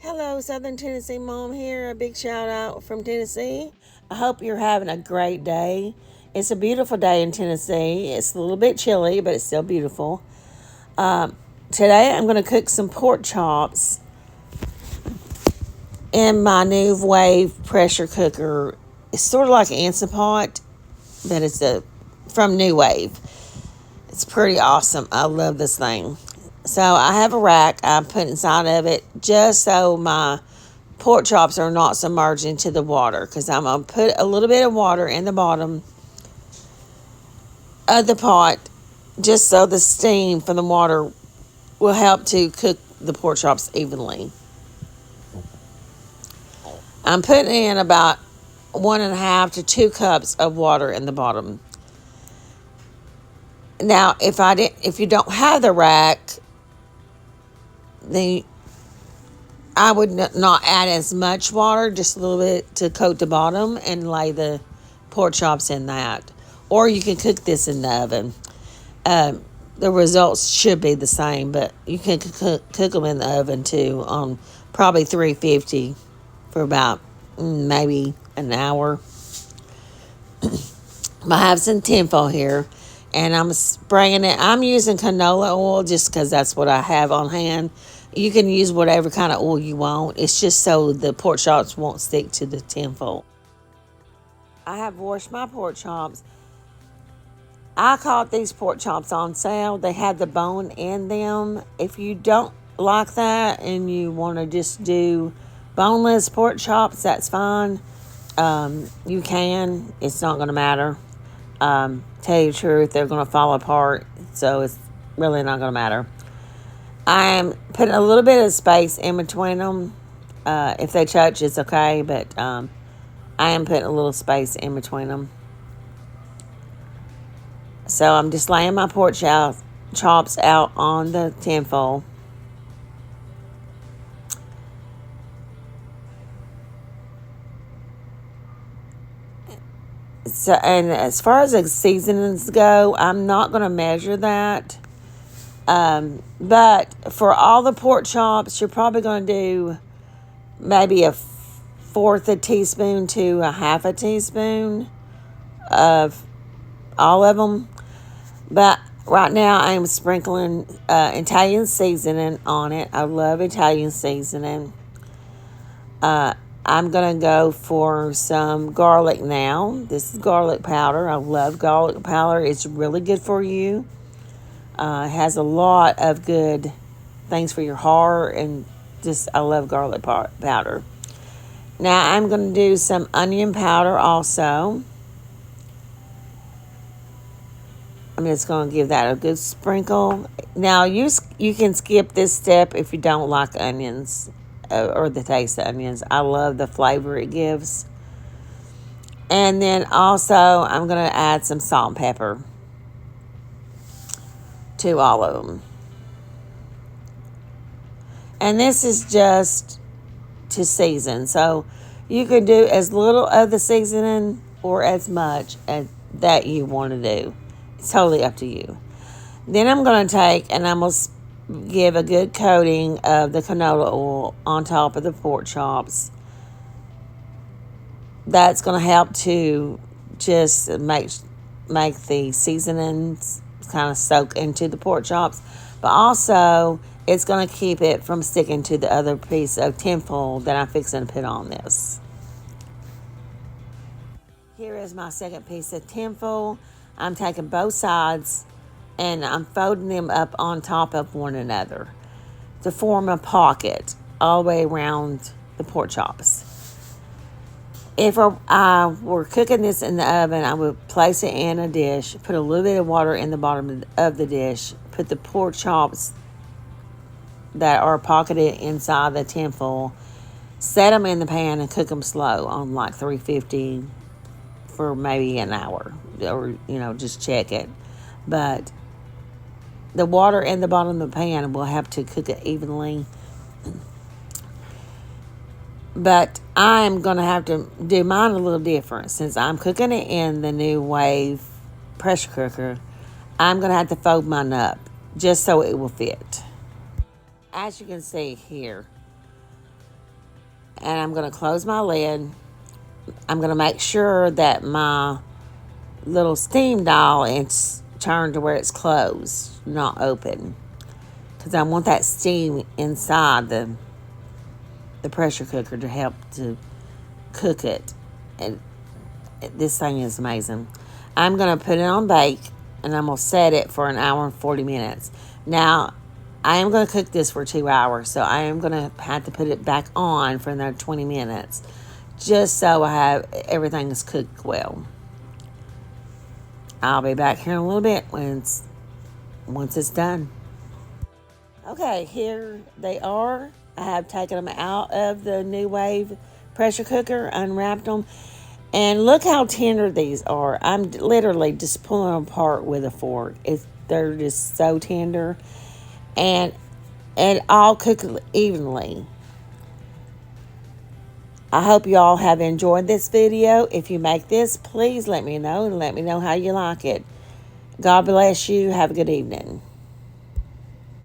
Hello, Southern Tennessee Mom here. A big shout out from Tennessee. I hope you're having a great day. It's a beautiful day in Tennessee. It's a little bit chilly, but it's still beautiful. Today I'm going to cook some pork chops in my new wave pressure cooker. It's sort of like an Instant Pot, but from New Wave. It's pretty awesome. I love this thing. So I have a rack I put inside of it just so my pork chops are not submerged into the water, because I'm going to put a little bit of water in the bottom of the pot just so the steam from the water will help to cook the pork chops evenly. I'm putting in about 1.5 to 2 cups of water in the bottom. Now, if you don't have the rack, then I would not add as much water, just a little bit to coat the bottom and lay the pork chops in that. Or you can cook this in the oven. The results should be the same, but you can cook them in the oven too on probably 350 for about maybe an hour. I have some tinfoil here, and I'm spraying it. I'm using canola oil just because that's what I have on hand. You can use whatever kind of oil you want. It's just so the pork chops won't stick to the tinfoil. I have washed my pork chops. I caught these pork chops on sale. They had the bone in them. If you don't like that and you want to just do boneless pork chops, that's fine. You can. It's not going to matter. Tell you the truth, they're going to fall apart, so it's really not going to matter. I'm putting a little bit of space in between them. If they touch, it's okay, but I am putting a little space in between them. So I'm just laying my pork chops out on the tinfoil. So, and as far as the seasonings go, I'm not going to measure that. But for all the pork chops, you're probably going to do maybe a fourth a teaspoon to a half a teaspoon of all of them. But right now I am sprinkling Italian seasoning on it. I love Italian seasoning. I'm going to go for some garlic now. This is garlic powder. I love garlic powder. It's really good for you. It has a lot of good things for your heart, and I love garlic powder. Now I'm going to do some onion powder also. I'm just going to give that a good sprinkle. Now you can skip this step if you don't like onions or the taste of onions. I love the flavor it gives. And then also I'm going to add some salt and pepper to all of them. And this is just to season. So you can do as little of the seasoning or as much as that you want to do. It's totally up to you. Then I'm going to take and I'm going to give a good coating of the canola oil on top of the pork chops. That's going to help to just make the seasonings kind of soak into the pork chops. But also, it's going to keep it from sticking to the other piece of tinfoil that I'm fixing to put on this. Here is my second piece of tinfoil. I'm taking both sides and I'm folding them up on top of one another to form a pocket all the way around the pork chops. If I were cooking this in the oven, I would place it in a dish, put a little bit of water in the bottom of the dish, put the pork chops that are pocketed inside the tinfoil, set them in the pan and cook them slow on like 350 for maybe an hour, or just check it. But the water in the bottom of the pan will have to cook it evenly. But I'm going to have to do mine a little different. Since I'm cooking it in the new wave pressure cooker, I'm going to have to fold mine up just so it will fit. As you can see here, And I'm going to close my lid. I'm going to make sure that my little steam dial is turned to where it's closed, not open. Because I want that steam inside the pressure cooker to help to cook it. And this thing is amazing. I'm going to put it on bake, and I'm going to set it for an hour and 40 minutes. Now, I am going to cook this for 2 hours, so I am going to have to put it back on for another 20 minutes, just so I have everything is cooked well. I'll be back here in a little bit once it's done. Okay, here they are. I have taken them out of the New Wave pressure cooker, unwrapped them, and look how tender these are. I'm literally just pulling them apart with a fork. They're just so tender, and all cook evenly. I hope you all have enjoyed this video. If you make this, please let me know, and let me know how you like it. God bless you. Have a good evening.